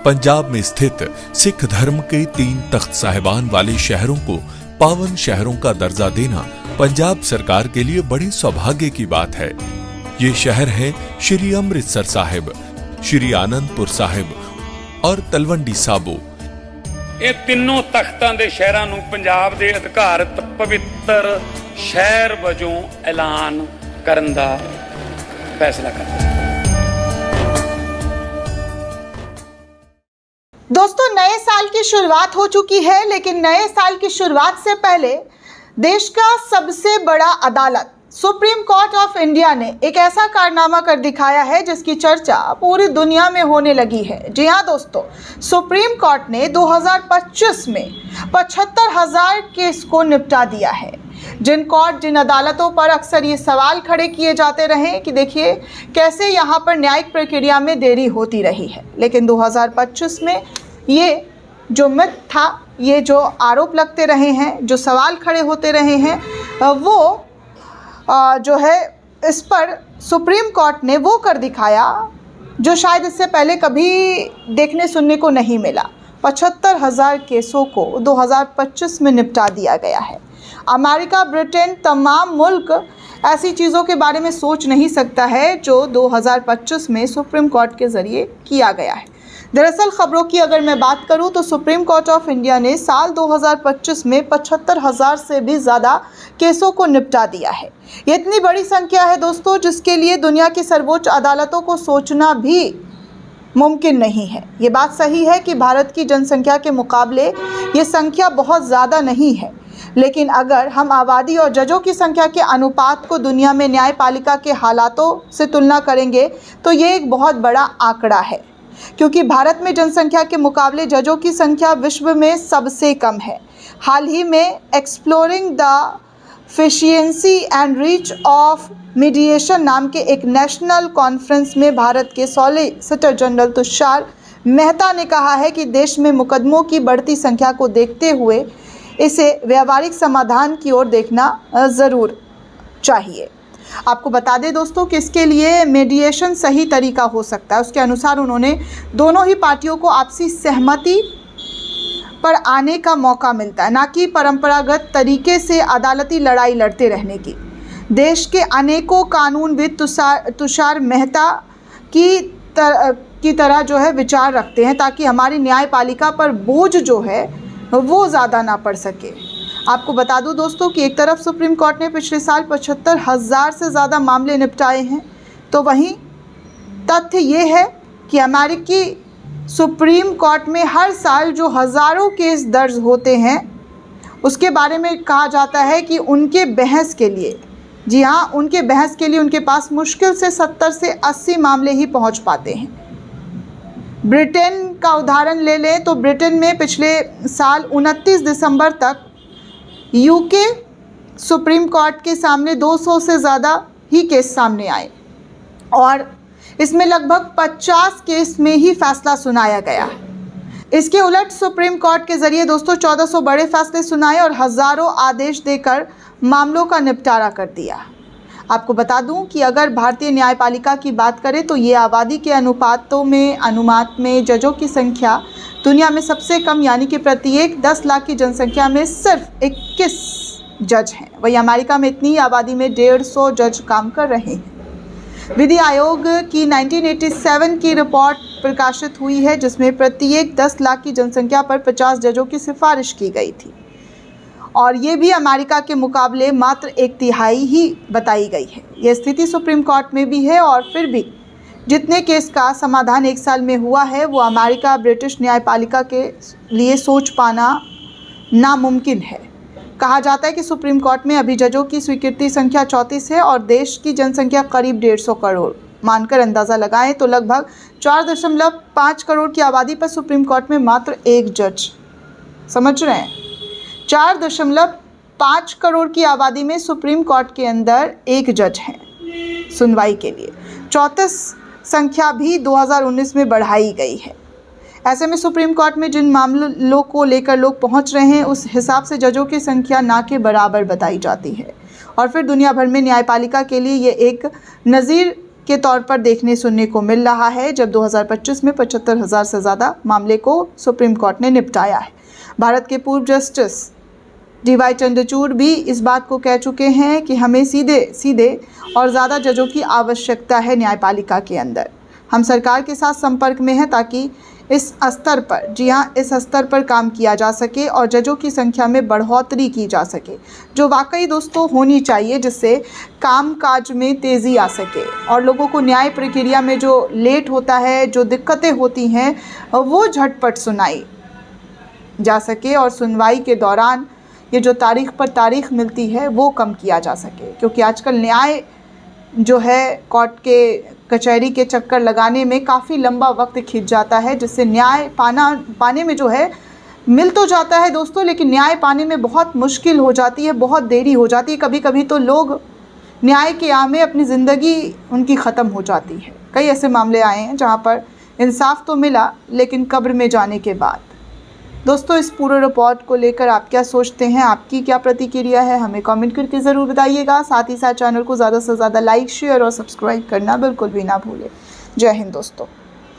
पंजाब में स्थित सिख धर्म के 3 तख्त साहिबान वाले शहरों को पावन शहरों का दर्जा देना पंजाब सरकार के लिए बड़े सौभाग्य की बात है। ये शहर है श्री अमृतसर साहिब, श्री आनंदपुर साहिब और तलवंडी साबो। ਇਹ ਤਿੰਨੋਂ ਤਖਤਾਂ ਦੇ ਸ਼ਹਿਰਾਂ ਨੂੰ ਪੰਜਾਬ ਦੇ ਅਧਿਕਾਰਤ ਪਵਿੱਤਰ ਸ਼ਹਿਰ ਵਜੋਂ ਐਲਾਨ ਕਰਨ ਦਾ ਫੈਸਲਾ ਕਰਦਾ। दोस्तों, नए साल की शुरुआत हो चुकी है, लेकिन नए साल की शुरुआत से पहले देश का सबसे बड़ा अदालत सुप्रीम कोर्ट ऑफ इंडिया ने एक ऐसा कारनामा कर दिखाया है जिसकी चर्चा पूरी दुनिया में होने लगी है। जी हाँ दोस्तों, सुप्रीम कोर्ट ने 2025 में 75,000 केस को निपटा दिया है। जिन अदालतों पर अक्सर ये सवाल खड़े किए जाते रहे कि देखिए कैसे यहाँ पर न्यायिक प्रक्रिया में देरी होती रही है, लेकिन 2025 में ये जो मिथ था, ये जो आरोप लगते रहे हैं, जो सवाल खड़े होते रहे हैं, वो जो है इस पर सुप्रीम कोर्ट ने वो कर दिखाया जो शायद इससे पहले कभी देखने सुनने को नहीं मिला। 75,000 केसों को 2025 में निपटा दिया गया है। अमेरिका, ब्रिटेन, तमाम मुल्क ऐसी चीज़ों के बारे में सोच नहीं सकता है जो 2025 में सुप्रीम कोर्ट के ज़रिए किया गया है। दरअसल खबरों की अगर मैं बात करूं तो सुप्रीम कोर्ट ऑफ इंडिया ने साल 2025 में 75,000 से भी ज़्यादा केसों को निपटा दिया है। ये इतनी बड़ी संख्या है दोस्तों, जिसके लिए दुनिया की सर्वोच्च अदालतों को सोचना भी मुमकिन नहीं है। ये बात सही है कि भारत की जनसंख्या के मुकाबले ये संख्या बहुत ज़्यादा नहीं है, लेकिन अगर हम आबादी और जजों की संख्या के अनुपात को दुनिया में न्यायपालिका के हालातों से तुलना करेंगे तो ये एक बहुत बड़ा आंकड़ा है, क्योंकि भारत में जनसंख्या के मुकाबले जजों की संख्या विश्व में सबसे कम है। हाल ही में exploring the efficiency and reach of mediation नाम के एक नेशनल कॉन्फ्रेंस में भारत के सॉलिसिटर जनरल तुषार मेहता ने कहा है कि देश में मुकदमों की बढ़ती संख्या को देखते हुए इसे व्यावहारिक समाधान की ओर देखना ज़रूर चाहिए। आपको बता दें दोस्तों कि इसके लिए मीडिएशन सही तरीका हो सकता है। उसके अनुसार उन्होंने दोनों ही पार्टियों को आपसी सहमति पर आने का मौका मिलता है, ना कि परंपरागत तरीके से अदालती लड़ाई लड़ते रहने की। देश के अनेकों कानूनविद तुषार मेहता की तरह जो है विचार रखते हैं, ताकि हमारी न्यायपालिका पर बोझ जो है वो ज़्यादा ना पड़ सके। आपको बता दूं दोस्तों कि एक तरफ सुप्रीम कोर्ट ने पिछले साल 75,000 से ज़्यादा मामले निपटाए हैं, तो वहीं तथ्य ये है कि अमेरिकी सुप्रीम कोर्ट में हर साल जो हज़ारों केस दर्ज होते हैं, उसके बारे में कहा जाता है कि उनके बहस के लिए, जी हाँ, उनके बहस के लिए उनके पास मुश्किल से 70 से 80 मामले ही पहुँच पाते हैं। ब्रिटेन का उदाहरण ले लें तो ब्रिटेन में पिछले साल 29 दिसंबर तक यूके सुप्रीम कोर्ट के सामने 200 से ज़्यादा ही केस सामने आए और इसमें लगभग 50 केस में ही फैसला सुनाया गया। इसके उलट सुप्रीम कोर्ट के ज़रिए दोस्तों 1400 बड़े फैसले सुनाए और हज़ारों आदेश देकर मामलों का निपटारा कर दिया। आपको बता दूं कि अगर भारतीय न्यायपालिका की बात करें तो ये आबादी के अनुपात में जजों की संख्या दुनिया में सबसे कम, यानी कि प्रत्येक 10 लाख की जनसंख्या में सिर्फ 21 जज हैं। वहीं अमेरिका में इतनी आबादी में 150 जज काम कर रहे हैं। विधि आयोग की 1987 की रिपोर्ट प्रकाशित हुई है, जिसमें प्रत्येक 10 लाख की जनसंख्या पर 50 जजों की सिफारिश की गई थी, और ये भी अमेरिका के मुकाबले मात्र 1/3 ही बताई गई है। यह स्थिति सुप्रीम कोर्ट में भी है, और फिर भी जितने केस का समाधान 1 साल में हुआ है वो अमेरिका ब्रिटिश न्यायपालिका के लिए सोच पाना नामुमकिन है। कहा जाता है कि सुप्रीम कोर्ट में अभी जजों की स्वीकृति संख्या 34 है और देश की जनसंख्या करीब 150 करोड़। मानकर अंदाज़ा लगाएं तो लगभग 4.5 करोड़ की आबादी पर सुप्रीम कोर्ट में मात्र 1 जज। समझ रहे हैं? 4.5 करोड़ की आबादी में सुप्रीम कोर्ट के अंदर 1 जज हैं सुनवाई के लिए। 34 संख्या भी 2019 में बढ़ाई गई है। ऐसे में सुप्रीम कोर्ट में जिन मामलों को लेकर लोग पहुंच रहे हैं, उस हिसाब से जजों की संख्या ना के बराबर बताई जाती है, और फिर दुनिया भर में न्यायपालिका के लिए ये एक नज़ीर के तौर पर देखने सुनने को मिल रहा है, जब 2025 में 75,000 से ज़्यादा मामले को सुप्रीम कोर्ट ने निपटाया है। भारत के पूर्व जस्टिस DY चंद्रचूड़ भी इस बात को कह चुके हैं कि हमें सीधे और ज़्यादा जजों की आवश्यकता है न्यायपालिका के अंदर। हम सरकार के साथ संपर्क में हैं ताकि इस स्तर पर, जी हाँ, इस स्तर पर काम किया जा सके और जजों की संख्या में बढ़ोतरी की जा सके, जो वाकई दोस्तों होनी चाहिए, जिससे कामकाज में तेज़ी आ सके और लोगों को न्याय प्रक्रिया में जो लेट होता है, जो दिक्कतें होती हैं, वो झटपट सुनाई जा सके और सुनवाई के दौरान ये जो तारीख पर तारीख मिलती है वो कम किया जा सके। क्योंकि आजकल न्याय जो है कोर्ट के कचहरी के चक्कर लगाने में काफ़ी लंबा वक्त खिंच जाता है, जिससे न्याय पाने में जो है मिल तो जाता है दोस्तों, लेकिन न्याय पाने में बहुत मुश्किल हो जाती है, बहुत देरी हो जाती है। कभी कभी तो लोग न्याय के आमे अपनी ज़िंदगी उनकी ख़त्म हो जाती है। कई ऐसे मामले आए हैं जहाँ पर इंसाफ तो मिला, लेकिन कब्र में जाने के बाद। दोस्तों, इस पूरे रिपोर्ट को लेकर आप क्या सोचते हैं, आपकी क्या प्रतिक्रिया है, हमें कमेंट करके ज़रूर बताइएगा। साथ ही साथ चैनल को ज़्यादा से ज़्यादा लाइक, शेयर और सब्सक्राइब करना बिल्कुल भी ना भूलें। जय हिंद दोस्तों।